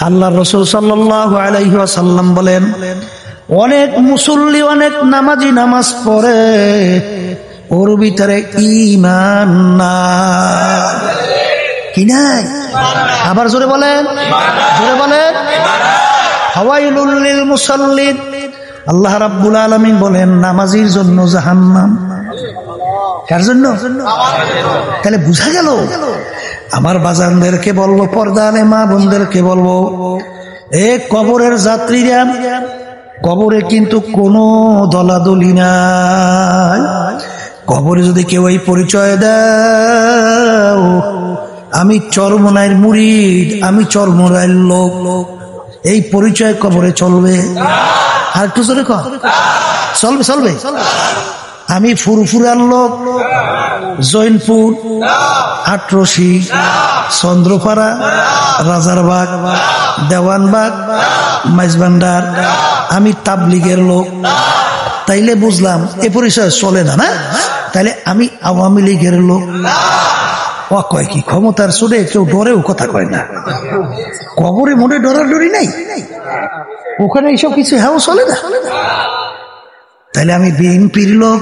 আল্লাহ রাসূল সাল্লাল্লাহু আলাইহি ওয়াসাল্লাম বলেন, অনেক মুসল্লি অনেক নামাজি নামাজ পড়ে, ওর ভিতরে ঈমান নাই। কি নাই? আবার জোরে বলেন, জোরে বলেন। ফাওয়াইলুল লিল মুসাল্লিন, আল্লাহ রাব্বুল আলামিন বলেন নামাজির জন্য জাহান্নাম। কার জন্য? তাহলে বুঝা গেল। আমার বাজানদেরকে বলবো, পর্দানে মা বোনদেরকে বলবো, এ কবরের যাত্রীরা, কবরে কিন্তু কোনো দলাদলি নাই। কবরে যদি কেউ এই পরিচয় দাও, আমি চরমনাইয়ের মুরিদ, আমি চরমনাইয়ের লোক, এই পরিচয় কবরে চলবে? আর একটু জোরে কর, চলবে? চলবে? আমি ফুরফুরার লোক, জৈনপুর, আটরশি, চন্দ্রপাড়া, রাজারবাগ, দেওয়ানবাগ, মাইজভান্ডার, আমি তাবলিগের লোক, তাইলে বুঝলাম এ পরিচয় চলে না। না, তাইলে আমি আওয়ামী লীগের লোক। ও কয় কি, ক্ষমতার চোটে কেউ ডরেও কথা কয় না। কবরে মনে ডরাডরি নাই, ওখানে এইসব কিছু হ্যাঁ চলে না। তাহলে আমি বিএনপির লোক,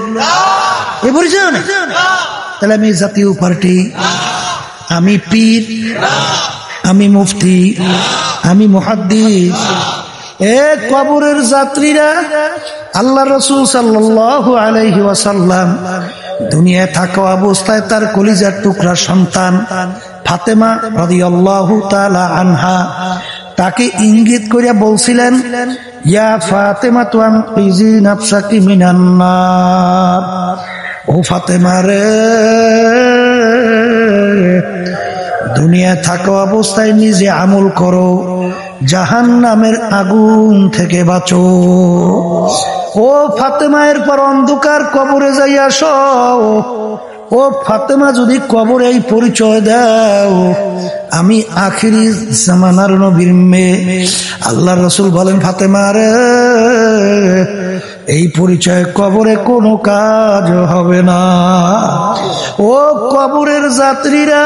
এ পরিচয় নেই। তাহলে আমি জাতীয় পার্টি, আমি পীর, আমি মুফতি, আমি মুহাদ্দিস। এ কবরের যাত্রীরা, আল্লাহ রাসূল সাল্লাল্লাহু আলাইহি ওয়াসাল্লাম দুনিয়ায় থাকা অবস্থায় তার কলিজার টুকরা সন্তান ফাতেমা রাদিয়াল্লাহু তাআলা আনহা তাকে ইঙ্গিত করে বলছিলেন, ইয়া ফাতেমা তু আনকিজি নাফসাকি মিনান নার, ও ফাতেমা রে, দুনিয়ায় থাকা অবস্থায় নিজে আমল করো, জাহান্নামের আগুন থেকে বাঁচো। ও ফাতেমা, এরপর অন্ধকার কবরে যাই আসো। ও ফাতেমা, যদি কবরে এই পরিচয় দাও, আমি আখিরি জামানার নবীর মেয়ে। আল্লাহ রাসূল বলেন, ফাতেমা রে, এই পরিচয় কবরে কোনো কাজ হবে না। ও কবরের যাত্রীরা,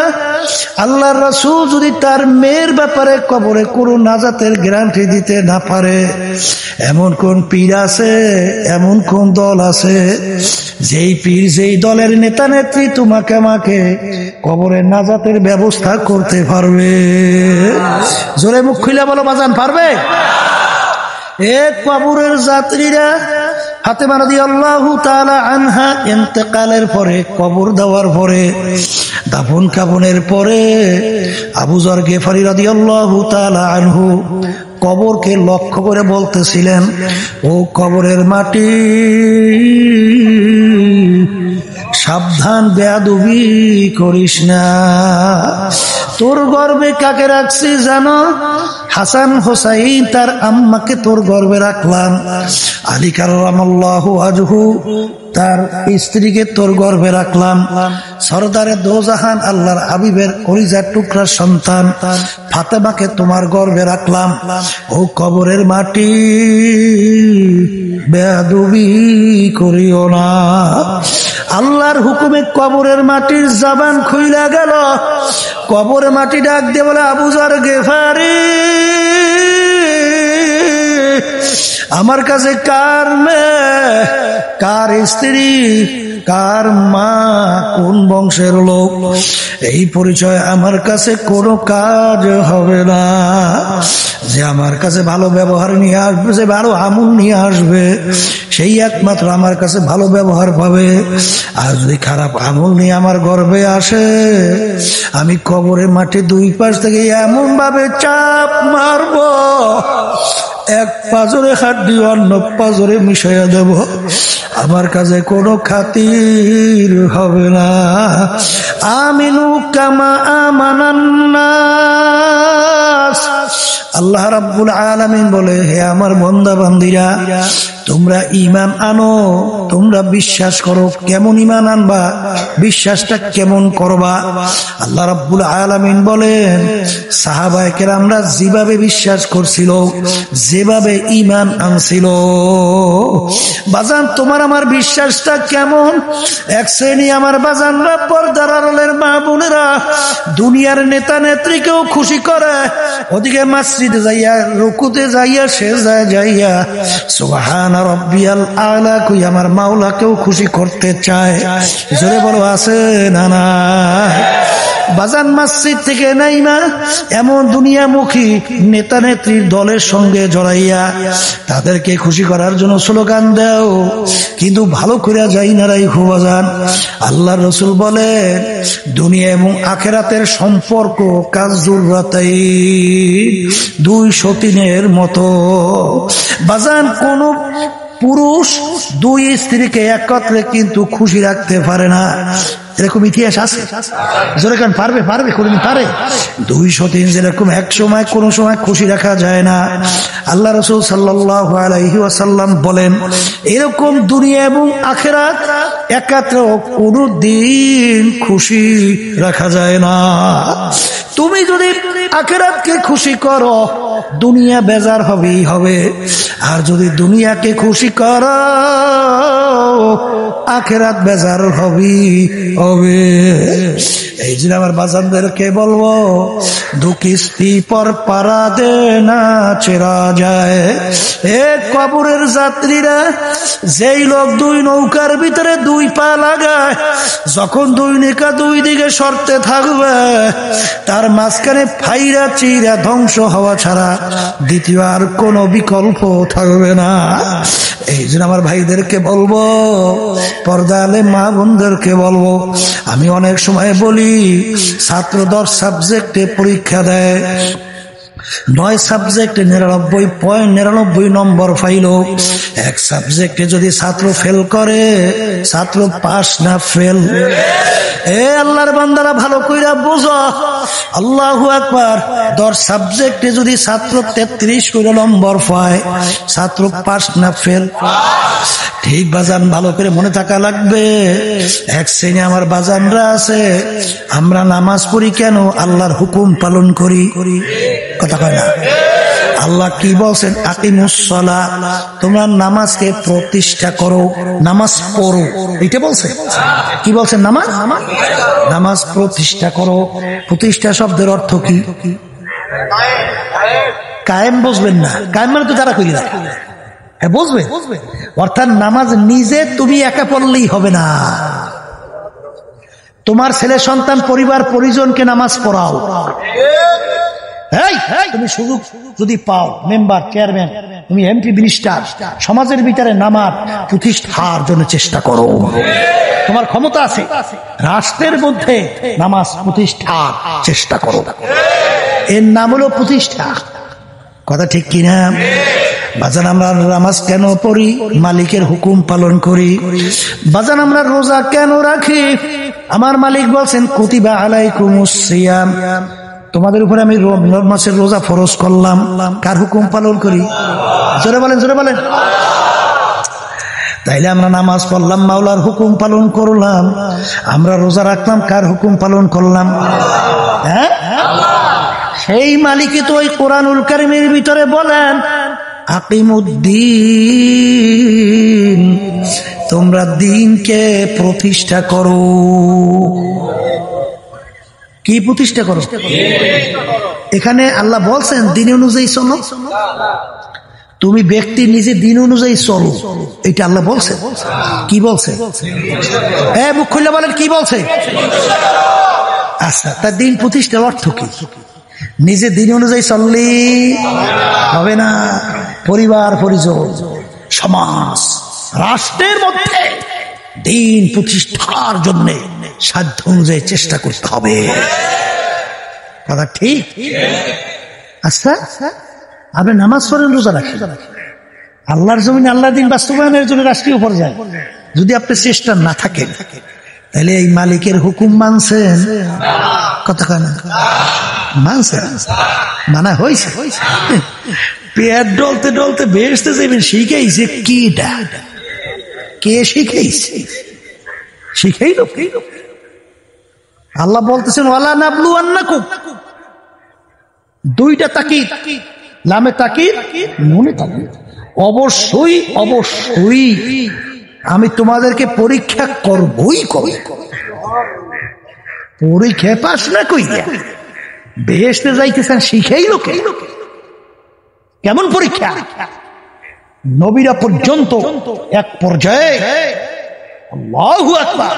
আল্লাহর রাসূল যদি তার মেয়ের ব্যাপারে কবরে কোনো নাজাতের গ্যারান্টি দিতে না পারে, এমন কোন পীর আছে, এমন কোন দল আছে, যেই পীর যেই দলের নেতা নেত্রী তোমাকে আমাকে কবরে নাজাতের ব্যবস্থা করতে পারবে? জোরে মুখ খুলে বলো বাজান, পারবে? এ কবরের যাত্রীরা, ফাতেমা রাদিয়াল্লাহু তাআলা আনহা ইন্তেকালের পরে, কবর দেওয়ার পরে, দাফন কাফনের পরে আবু যর গিফারি রাদিয়াল্লাহু তাআলা আনহু কবরকে লক্ষ্য করে বলতেছিলেন, ও কবরের মাটি, সাবধান, বেয়াদবি করিস না। তোর গর্বে কাকে রাখছি জানো? হাসান হোসাইন তার আম্মাকে তোর গর্বে রাখলাম। আলী কাররামাল্লাহু ওয়াজহু তার স্ত্রীকে তোর গর্বে রাখলাম। সরদারে দোজাহান আল্লাহর হাবিবের কলিজার টুকরার সন্তান ফাতেমাকে তোমার গর্বে রাখলাম। ও কবরের মাটি, বেয়াদবি করিও না। আল্লাহর হুকুমে কবরের মাটির জবান খুইলা গেল। কবরের মাটি ডাক দিয়ে বলে, আবু যর গিফারি, আমার কাছে কার মেয়ে, কার স্ত্রী, কার মা, কোন বংশের লোক, এই পরিচয় আমার কাছে কোনো কাজ হবে না। যে আমার কাছে ভালো ব্যবহার নিয়ে আসবে, যে ভালো আমল নিয়ে আসবে, সেই একমাত্র আমার কাছে ভালো ব্যবহার পাবে। আর যদি খারাপ আমল নিয়ে আমার গর্বে আসে, আমি কবরের মাঠে দুই পাশ থেকে এমন ভাবে চাপ মারব, এক পাজরে হাড্ডি অন্য পাজরে মিশাইয়া দেব, আমার কাছে কোনো খাতির হবে না। আমিনু কামা আমানান নাস। আল্লাহ রাব্বুল আলামিন বলে, হে আমার বান্দা বান্দীরা, তোমরা ঈমান আনো, তোমরা বিশ্বাস করো। কেমন ঈমান আনবা, বিশ্বাসটা কেমন করবা? আল্লাহ রাব্বুল আলামিন বলেন, সাহাবায়ে কেরামরা যেভাবে বিশ্বাস করছিল, যেভাবে ঈমান আনছিল, বাজান তোমার আমার বিশ্বাসটা কেমন? এক শ্রেণী আমার বাজানরা, পর্দার আড়ালের মা বোনেরা, দুনিয়ার নেতা নেত্রীকেও খুশি করে, ওদিকে মসজিদে যাইয়া, রুকুতে যাইয়া, সেজদায় যাইয়া সুবহান রাব্বিয়াল আলা কই আমার মাওলাকেও খুশি করতে চায়। জোরে বলো, আছে না না? বাজান মসজিদ থেকে নাইমা এমন দুনিয়ামুখী নেতা নেত্রীর দলের সঙ্গে জড়াইয়া তাদেরকে খুশি করার জন্য স্লোগান দাও, কিন্তু ভালো করে যাই না রাইখো বাজান। আল্লাহ রাসূল বলেন, দুনিয়া এবং আখিরাতের সম্পর্ক কাযুররাতাই, দুই সতীনের মতো। বাজান কোন পুরুষ দুই স্ত্রীকে একত্রে কিন্তু খুশি রাখতে পারে না, এরকম ইতিহাস আছে। যেরকম পারবে পারবে কোনদিন পারে? 203 যেরকম এক সময় কোন সময় খুশি রাখা যায় না। আল্লাহ রাসূল সাল্লাল্লাহু আলাইহি ওয়াসাল্লাম বলেন, এরকম দুনিয়া এবং আখিরাত একত্রে কোনদিন খুশি রাখা যায় না। তুমি যদি আখিরাতকে খুশি করো, দুনিয়া বেজার হবেই হবে, আর যদি দুনিয়াকে খুশি করো, আখিরাত বেজার হবেই হবে। এই জন্য আমার বাজানদেরকে বলবো, দু কিস্তি পর পারা দে না চেরা যায়। এ কবরের যাত্রীরা, যেই লোক দুই নৌকার ভিতরে দুই পা লাগায়, যখন দুই নৌকা দুই দিকে সরতে থাকবে, তার মাঝখানে ফাইরা চিরা ধ্বংস হওয়া ছাড়া দ্বিতীয় আর কোনো বিকল্প থাকবে না। এই জন্য আমার ভাইদেরকে বলবো, পর্দালে মা বোনদেরকে বলবো, আমি অনেক সময় বলি, ছাত্র 10 সাবজেক্টে পরীক্ষা দেয়, 9 সাবজেক্টে 99.99 নম্বর পাইল। এক সাবজেক্টে যদি ছাত্র ফেল করে, ছাত্র পাস না ফেল? এ আল্লাহর বান্দারা ভালো কইরা বুঝো, আল্লাহু আকবার। 10 সাবজেক্টে যদি ছাত্র 33 করে নম্বর পায়, ছাত্র পাস না ফেল? ঠিক বাজান, ভালো করে মনে থাকা লাগবে। এক শ্রেণী আমার বাজানরা আছে, আমরা নামাজ পড়ি কেন? আল্লাহর হুকুম পালন করি। কথা কয় না? আল্লাহ কি বলছেন? আকিমুস সালাহ, তোমরা নামাজকে প্রতিষ্ঠা করো, নামাজ পড়ো, এটা বলছে। কি বলছেন? নামাজ প্রতিষ্ঠা করো। প্রতিষ্ঠা শব্দের অর্থ কি? কায়েম বুঝবেন না? কায়েম মানে তো যারা করি না, বুঝবে। অর্থাৎ নামাজ নিজে তুমি একা পড়লেই হবে না, তোমার ছেলে সন্তান পরিবার পরিজনকে নামাজ পড়াও। তুমি সুযোগ যদি পাও, মেম্বার চেয়ারম্যান, তুমি এমপি মিনিস্টার, সমাজের ভিতরে নামাজ প্রতিষ্ঠার জন্য চেষ্টা করো। তোমার ক্ষমতা আছে, রাষ্ট্রের মধ্যে নামাজ প্রতিষ্ঠার চেষ্টা করো। এর নাম হলো প্রতিষ্ঠা। কথা ঠিক কিনা? বাজান, আমরা নামাজ কেন পড়ি? মালিকের হুকুম পালন করি। বাজান, আমরা রোজা কেন রাখি? আমার মালিক বলছেন, কুতিবা আলাইকুমুস সিয়াম, তোমাদের উপরে আমি রমজান মাসের রোজা ফরজ করলাম। কার হুকুম পালন করি? জোরে বলেন, জোরে বলেন। তাইলে আমরা নামাজ পড়লাম, মাওলার হুকুম পালন করলাম। আমরা রোজা রাখলাম, কার হুকুম পালন করলাম? হ্যাঁ, সেই মালিকই তো ওই কোরআনুল কারীমের ভিতরে বলেন, আকিমুদ্দিন, তোমরা দিনকে প্রতিষ্ঠা করো। কি প্রতিষ্ঠা করো? এখানে আল্লাহ বলছেন দিন অনুযায়ী চলো। তুমি ব্যক্তি নিজে দিন অনুযায়ী চলো, এটা আল্লাহ বলছে। কি বলছে? মুখ খুলে বলেন, কি বলছে? আচ্ছা, তার দিন প্রতিষ্ঠার অর্থ কি? নিজে দিন অনুযায়ী চললে হবে না। পরিবার পরিজন, সমাজ, রাষ্ট্রের মধ্যে দিন প্রতিষ্ঠার জন্য সাধ্য অনুযায়ী চেষ্টা করতে হবে। কথা ঠিক? আচ্ছা, আপনি নামাজ পড়েন, রোজা রাখেন, আল্লাহর জমিনে আল্লাহর দিন বাস্তবায়নের জন্য রাষ্ট্রীয় পর্যায়ে যদি আপনি চেষ্টা না থাকেন, তাহলে এই মালিকের হুকুম মানছেন? কথা কয় না? মানছেন? মানা হয়েছে? পেট ডলতে ডলতে বেহেশতে যাবেন, শিখাইছে কিটা? কে শিখাইছে? শিখাইল কে? আল্লাহ বলতেছেন ওয়ালা নাবলুয়ান্নাকুম, দুইটা তাকিদ, লামে তাকিদ নুনে তাকিদ, অবশ্যই অবশ্যই আমি তোমাদেরকে পরীক্ষা করবই করব। পরীক্ষা পাস না কইয়া বেহেশতে যাইতেছেন, শিখাইল কে? কেমন পরীক্ষা? নবীরা পর্যন্ত এক পর্যায়ে আল্লাহু আকবার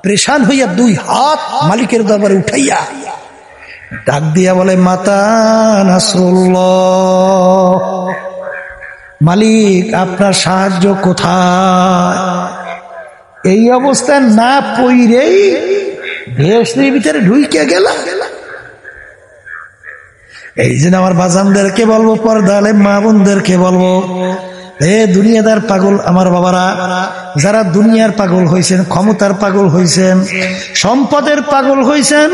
পরেশান হইয়া দুই হাত মালিকের দরবারে উঠাইয়া ডাক দিয়া বলে, মাতা নাসরুল্লাহ, মালিক আপনার সাহায্য কোথায়? এই অবস্থায় না পইরেই বেহেশতের ভিতরে ঢুইকে গেল। এই জন্য আমার বাজানদেরকে বলবো, পর্দালে মা বোনদেরকে বলবো, এ দুনিয়াদার পাগল আমার বাবারা, যারা দুনিয়ার পাগল হয়েছেন, ক্ষমতার পাগল হয়েছেন, সম্পদের পাগল হয়েছেন,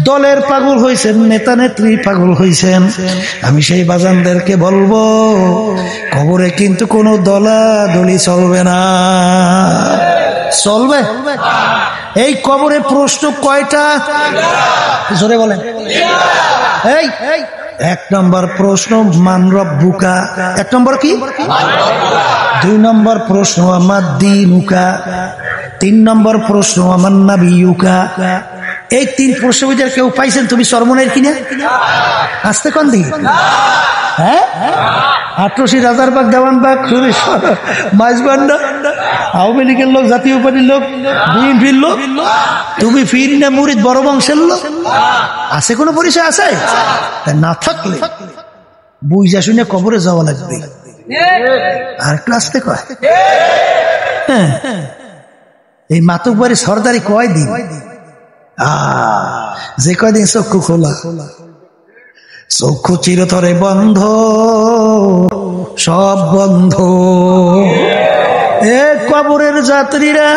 দলের পাগল হয়েছেন, নেতা নেত্রী পাগল হয়েছেন, আমি সেই বাজানদেরকে বলবো, কবরে কিন্তু কোনো দলাদলি চলবে না। চলবে? এই কবরে প্রশ্ন কয়টা? জোরে বলেন। এই এক নম্বর প্রশ্ন মান রব্বুকা, এক নম্বর কি? দুই নম্বর প্রশ্ন আমার দীনুকা, তিন নম্বর প্রশ্ন আমার নাবিয়ুকা। এই তিন প্রশ্ন ভিতরে কেউ পাইছেন তুমি চরমনের কিনা? আসতে কোন দিকে? হ্যাঁ, ৮৮ রাজারবাগ, দেওয়ানবাগ, মাইজবান্ডা, আওয়ামী লীগের লোক, জাতীয় পার্টির লোক, বিএনপির লোক, তুমি ফির না মুরিদ বড় বংশের লোক? আছে কোনো পরিচয়? আছে? না থাকলে বুঝা শুনে কবরে যাওয়া লাগবে। আর একটু আসতে কয়, এই মাতুকবাড়ি সর্দারি কয়দিন? যে কয়দিন চক্ষু খোলা, চক্ষু চিরতরে বন্ধ, সব বন্ধ। এ কবরের যাত্রীরা,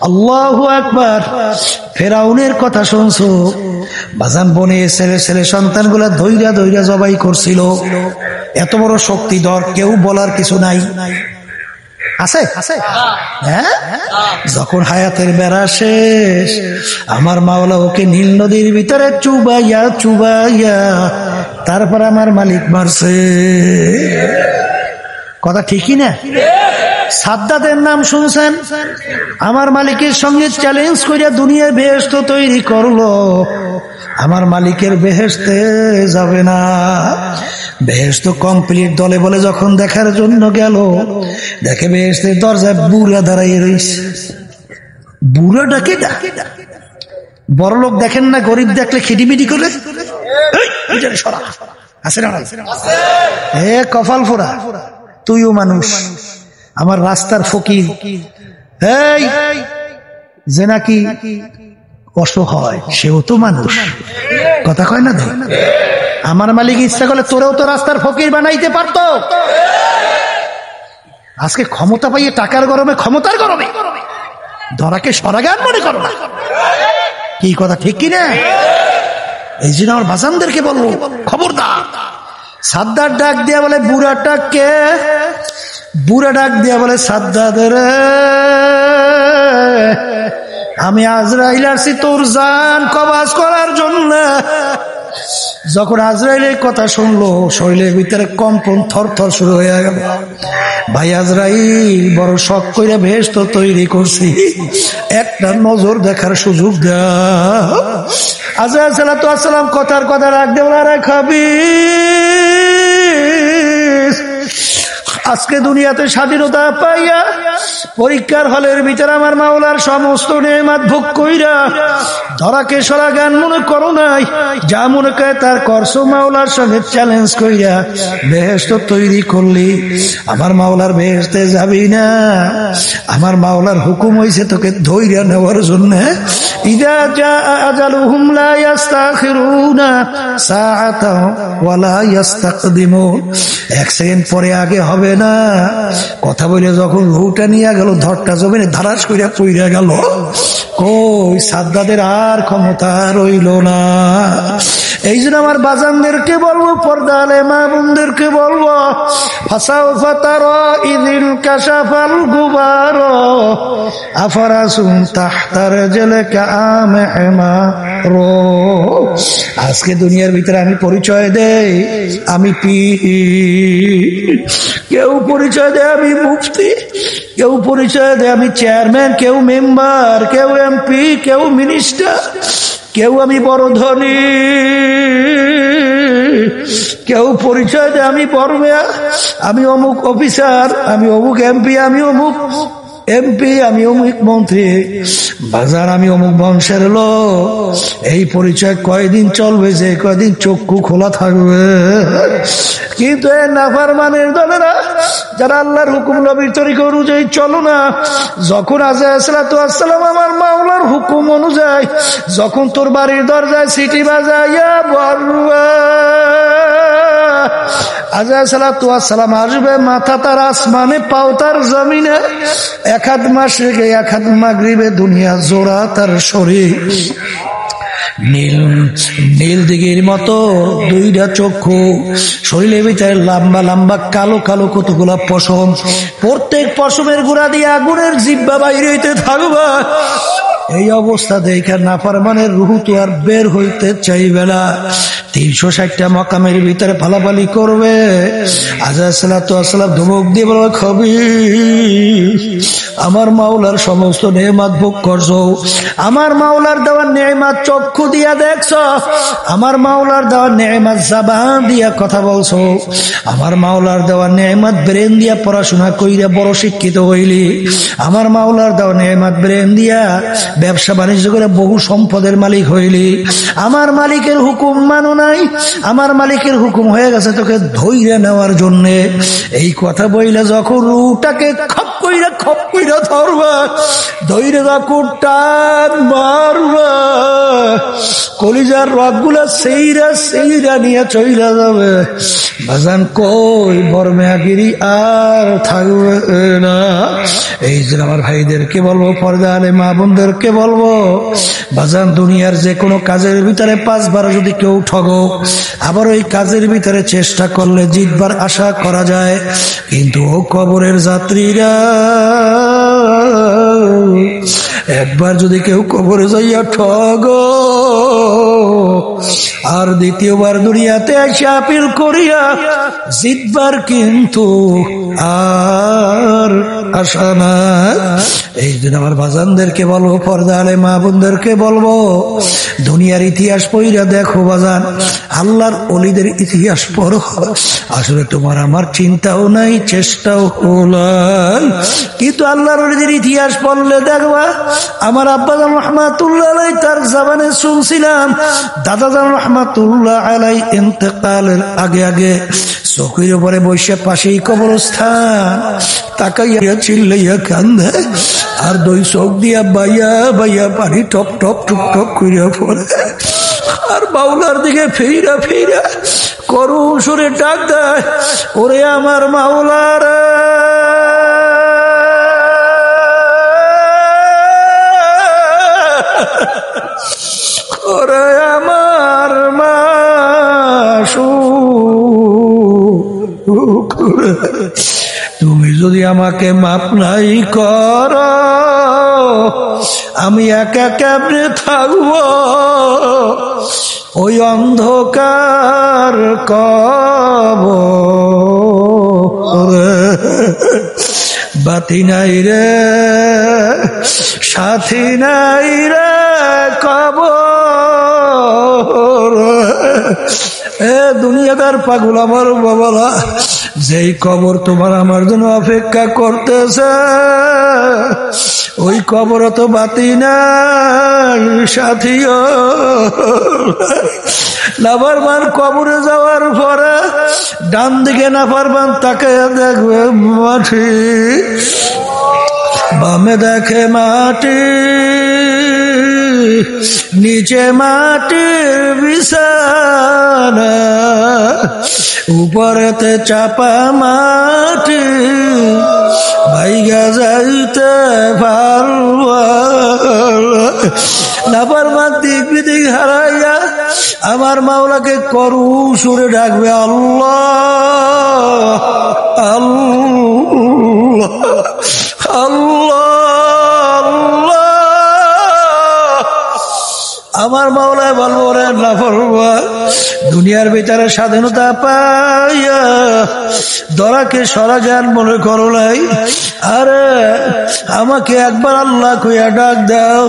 আল্লাহু আকবার, ফেরাউনের কথা শুনছো? বাজান বনে ছেলে ছেলে সন্তান গুলা ধৈর্য ধৈর্য জবাই করছিল। এত বড় শক্তিধর, কেউ বলার কিছু নাই। আছে? হ্যাঁ, যখন হায়াতের বেড়া শেষ, আমার মাওলা ওকে নীল নদীর ভিতরে চুবাইয়া চুবাইয়া তারপর আমার মালিক মারছে। কথা ঠিকই না? সাদ্দাতের নাম শুনছেন? আমার মালিকের সঙ্গে চ্যালেঞ্জ করিয়া দুনিয়ার বেহেশত তৈরি করলো, আমার মালিকের বেহেশতে যাবে না। বেহেশত কমপ্লিট দলে বলে যখন দেখার জন্য গেল, দেখে বেহেশতের দরজায় বুড়া দাঁড়াইয়ে রয়েছে। বুড়াটাকে বড় লোক দেখেন না, গরিব দেখলে খিটিমিটি করে আছে না? এ কপাল ফোড়া, তুইও মানুষ, আমার রাস্তার ফকির, এই যে নাকি অসহায়, সেও তো মানুষ। কথা কয় না? আমার মালিক ইচ্ছা করলে তোরেও তো রাস্তার ফকির বানাইতে পারতো। আজকে ক্ষমতা পাইয়ে টাকার গরমে, ক্ষমতার গরমে ধরাকে সরাগান মনে করো না। কি কথা ঠিক কিনা? এই জন্য আমার বাজানদেরকে বলবো, খবরদার। সাদ্দার ডাক দিয়া বলে, বুড়াটা কে? বুড়া ডাক দিয়া বলে, সাদ্দাদের আমি আজরাইল আসি তোর জান কবাজ করার জন্য। যখন আজরাইলের কথা শুনলো, শরীরের ভিতরে কম্পন থর থর শুরু হয়ে গেল। ভাই আজরাইল বড় শখ করে বেহেশত তৈরি করছি, একটা নজর দেখার সুযোগ দাও। আজরাইল সালাতু ওয়াস সালাম কথার কথা রাখ দে, ওরা খাবি। আজকে দুনিয়াতে স্বাধীনতা পাইয়া পরীক্ষার হলের ভিতরে আমার মাওলার সমস্ত নেয়ামত ভোগ কইরা ধরাকে সরা জ্ঞান মনে করো নাই, যা মনে করে তার করছো। মাওলার সঙ্গে চ্যালেঞ্জ কইরা বেহেশত তৈরি করলি, আমার মাওলার বেহেশতে যাবি না। আমার মাওলার হুকুম হইছে তোকে ধৈর্য নেওয়ার জন্য। ইদা জা আজালুহুম লা ইস্তাখিরুনা সাআতাও ওয়া লা ইস্তাকদিমুন, এক সেকেন্ড পরে আগে হবে না। কথা বলে যখন রুটা নিয়ে গেল, ধরটা জমিনে ধারাস কইরা পইরা গেল। কই সাদ্দাদের আর ক্ষমতা রইল না। এই জন্য আমার বাজানদেরকে বলবো, পর্দা আলে মা বোনদেরকে বলবো, ফাসাউফা তারা ইযিন কাশাফাল গুবার আফরাসুন তাহতা রিজলিকা আমহিমারু। আজকে দুনিয়ার ভিতরে আমি পরিচয় দেই আমি পীর, কেউ পরিচয় দেয় আমি মুফতি, কেউ পরিচয় দেয় আমি চেয়ারম্যান, কেউ মেম্বার, কেউ এমপি, কেউ মিনিস্টার, কেউ আমি বড় ধনী, কেউ পরিচয় দেয় আমি বড় মেয়া, আমি অমুক অফিসার, আমি অমুক এমপি, আমি অমুক এমপি, আমি অমুক মন্ত্রী, বাজার আমি অমুক বংশের লোক। এই পরিচয় কয়দিন চলবে, যে কয়দিন চক্ষু খোলা থাকবে। কিন্তু এই নাফরমানের দলেরা যারা আল্লাহর হুকুম নবীর তরিকা অনুযায়ী চলো না, যখন আযরাইল সালাতু ওয়াস সালাম আমার মাওলার হুকুম অনুযায়ী যখন তোর বাড়ির দরজায় সিটি বাজাইয়া বলবে, আযরাইল সালাতু ওয়াস সালাম আসবে, মাথা তার আসমানে, পাও তার জমিনে, এক হাত মাশরিকে এক হাত মাগরিবে, দুনিয়া জোড়া তার শরীর, নীল নীল দিঘির মতো দুইটা চক্ষু, শরীরের ভিতরে লম্বা লম্বা কালো কালো কতগুলা পশম, প্রত্যেক পশমের গুড়া দিয়ে আগুনের জিহ্বা বাইরে হইতে থাকবে। এই অবস্থা দেখে নাফরমানের রূহ তো আর বের হইতে চাইবে না। 360টা মাকামের ভিতরে ফালাফালি করবে। আযরাইল সালাতু ওয়াস সালাম ধমক দিয়ে বলবে, খবীর, আমার মাওলার সমস্ত নেয়ামত ভোগ করছো, আমার মাওলার দেওয়া নেয়ামত চক্ষু দিয়া দেখছো, আমার মাওলার দেওয়া নেয়ামত জবান দিয়া কথা বলছো, আমার মাওলার দেওয়া নেয়ামত ব্রেন দিয়া পড়াশোনা কইরা বড় শিক্ষিত হইলি, আমার মাওলার দেওয়া নেয়ামত ব্রেন দিয়া ব্যবসা বাণিজ্য করে বহু সম্পদের মালিক হইলি, আমার মালিকের হুকুম মানো নাই, আমার মালিকের হুকুম হয়ে গেছে তোকে ধইরা নেওয়ার জন্য। এই কথা বইলে যখন রুটাকে খপ কইরা ধরবা, ধইরে যখন টান মারবা, কলিজার রগগুলা সেইরা সেইরা নিয়ে চইলা যাবে। বাজান কই বর্মেয়াগিরি আর থাকবে না। এই যে আমার ভাইদেরকে বলবো, পর্দা আলে মা বোনদেরকে বলবো, বাজান দুনিয়ার যে কোনো কাজের ভিতরে 5 বার যদি কেউ ঠগো, আবার ওই কাজের ভিতরে চেষ্টা করলে জিতবার আশা করা যায়। কিন্তু ও কবরের যাত্রীরা, একবার যদি কেউ কবরে যাইয়া ঠগো, আর দ্বিতীয়বার দুনিয়াতে এসে আপিল করিয়া জিতবার কিন্তু আর আশা না। এই জন্য আমার বাজানদেরকে বলবো, পর্দা আলে মা বোনদেরকে বলবো, দুনিয়ার ইতিহাস পড়িয়া দেখো বাজান, আল্লাহর ওলিদের ইতিহাস পড়ো। আসলে তোমার আমার চিন্তাও নাই, চেষ্টাও হলাই, কিন্তু আল্লাহর ওলিদের ইতিহাস পড়লে দেখবা, আমার আব্বাজান রহমাতুল্লাহ আলাই তার জবানে শুনছিলাম, দাদাজান রহমাতুল্লাহ আলাই ইন্তেকালের আগে আগে চোখের উপরে বসে পাশেই কবরস্থান, তাকাইয়া চিল্লাইয়া কান্দে, আর 2 চোখ দিয়া বাইয়া বাইয়া পানি টপ টপ টুপ টপ করিয়া পড়ে, আর মাওলার দিকে ফিরা ফিরা করুণ সুরে ডাক দেয়, ওরে আমার মাওলার, ওরে আমার মাসুক, তুমি যদি আমাকে মাপ নাই করো, আমি একা কেমনে থাকবো ওই অন্ধকার কবরে। বাতি নাই রে, সাথী নাই রে কবর। এ দুনিয়াদার পাগল আমার বাবারা, যেই কবর তোমার আমার জন্য অপেক্ষা করতেছে, ওই কবর তো বাতি নাই, সাথীও নাফরমান। কবরে যাওয়ার পরে ডান দিকে নাফরমান তাকে দেখবে মাটি, বামে দেখে মাটি, নিচে মাটির বিছানা, উপরেতে চাপা মাটি ভাইগা যাইতে পারবা নাফরমান দিক বিদিক হারাইয়া আমার মাওলাকে করু সুরে ডাকবে আল্লাহ আল্লাহ আল্লাহ আমার মাওলায় বলবো রে নাফরমান দুনিয়ার ভিতরে স্বাধীনতা পাইয়া দরাকে সরা জ্ঞান মনে করো নাই আরে আমাকে একবার আল্লাহ কইয়া ডাক দাও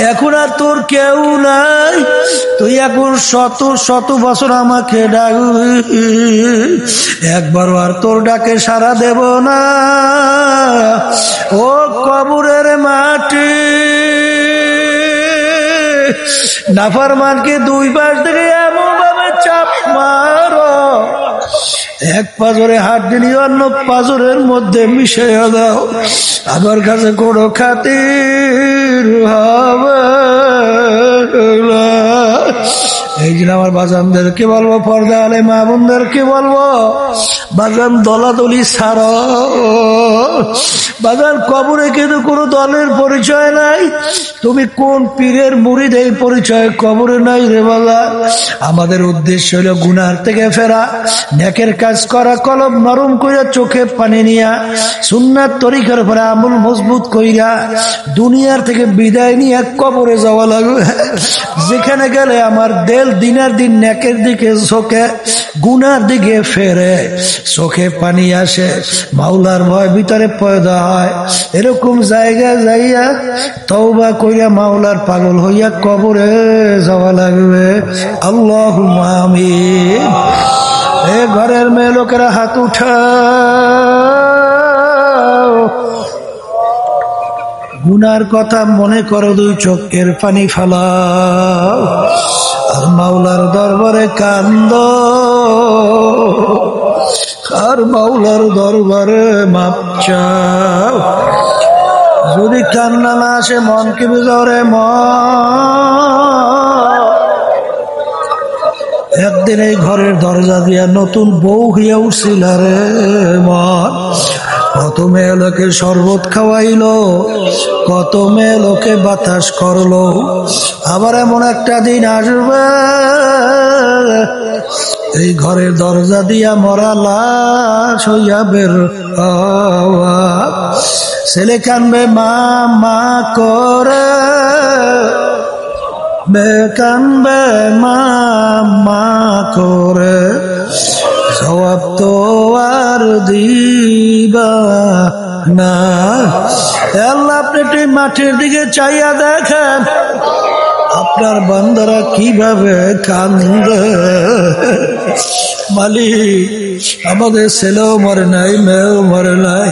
এখন আর তোর কেউ নাই তুই এখন শত শত বছর আমাকে ডাকবি একবারও আর তোর ডাকে সাড়া দেব না ও কবরের মাটি নাফরমানকে দুই পাশ থেকে এমন ভাবে চাপ মারো এক পাজরে হাত দিলি অন্য পাজরের মধ্যে মিশে দাও আমার কাছে কোনো খাতির হবে এই জন্য আমার বাজানদেরকে বলবো পর্দা আলে মা বোনদেরকে বলবো বাজান দলাদলি ছাড়ো বাজান কবরে কিন্তু কোনো দলের পরিচয় নাই তুমি কোন পীরের মুরিদ এই পরিচয় কবরে নাই রে বাবা আমাদের উদ্দেশ্য হলো গুনার থেকে ফেরা নেকের কাজ করা কলব নরম কইরা চোখে পানি নিয়া সুন্নাত তরিকার উপরে আমল মজবুত কইরা দুনিয়ার থেকে বিদায় নিয়ে কবরে যাওয়া লাগবে যেখানে গেলে আমার দেল দিনের দিন নেকের দিকে চোখে গুনার দিকে ফেরে চোখে পানি আসে মাওলার ভয় ভিতরে পয়দা হয় এরকম জায়গা যাইয়া তওবা কইরা মাওলার পাগল হইয়া কবরে যাওয়া লাগবে আল্লাহুম্মা আমিন এ ঘরের মেয়ে লোকেরা হাত উঠাও গুনার কথা মনে করো দুই চোখের পানি ফালাও আর মাওলার দরবারে কান্দ আর মাওলার দরবারে মাপ চাও যদি কান্না না আসে মনকে বুঝারে একদিন এই ঘরের দরজা দিয়া নতুন বউ হইয়া উঠছিল রে মন কত মেয়ে লোকে শরবত খাওয়াইলো কত মেয়ে লোকে বাতাস করলো আবার এমন একটা দিন আসবে এই ঘরের দরজা দিয়া মরা লাশ হইয়া বের ছেলে কানবে মা মা করে কানবে মা মা করে জবাব তো আর দিবা না আল্লাহ আপনি একটু মাঠের দিকে চাইয়া দেখেন আপনার বান্দারা কিভাবে কান্দে মালিক আমাদের ছেলেও মরে নাই মেয়েও মরে নাই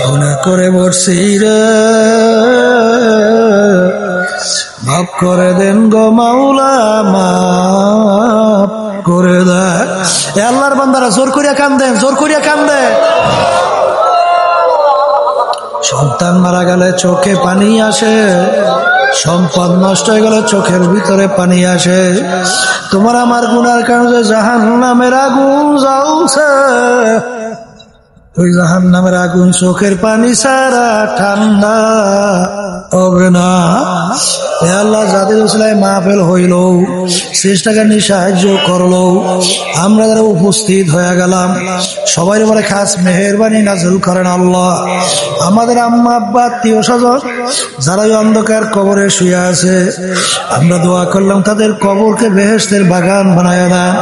গুনাহ করে মরছি রে মাফ করে দেন গো মাওলা মাফ করে দেন আল্লাহর বান্দারা জোর করিয়া কান্দেন জোর করিয়া কান্দে সন্তান মারা গেলে চোখে পানি আসে সম্পদ নষ্ট হয়ে গেলে চোখের ভিতরে পানি আসে তোমার আমার গুনার কারণে জাহান্নামের আগুন জ্বলছে ওই জাহান্নামের আগুন চোখের পানি ছাড়া ঠান্ডা হবে না আল্লাহ যাদের উসিলায় মাহফিল হইল চেষ্টাকে নিয়ে সাহায্য করলো আমরা যারা উপস্থিত হয়ে গেলাম সবাই বলে খাস মেহেরবানি নাযিল করেন আল্লাহ আমাদের আম্মা আব্বা আত্মীয় স্বজন যারা ওই অন্ধকার কবরে শুয়ে আছে আমরা দোয়া করলাম তাদের কবরকে বেহেশতের বাগান বানায়া দেন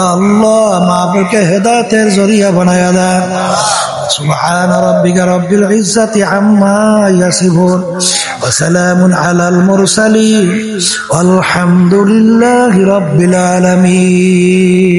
আল্লাহ মা বাবাকে হেদায়েতের জরিয়া বানায়া দেন سبحان ربك رب العزة عما يصفون وسلام على المرسلين والحمد لله رب العالمين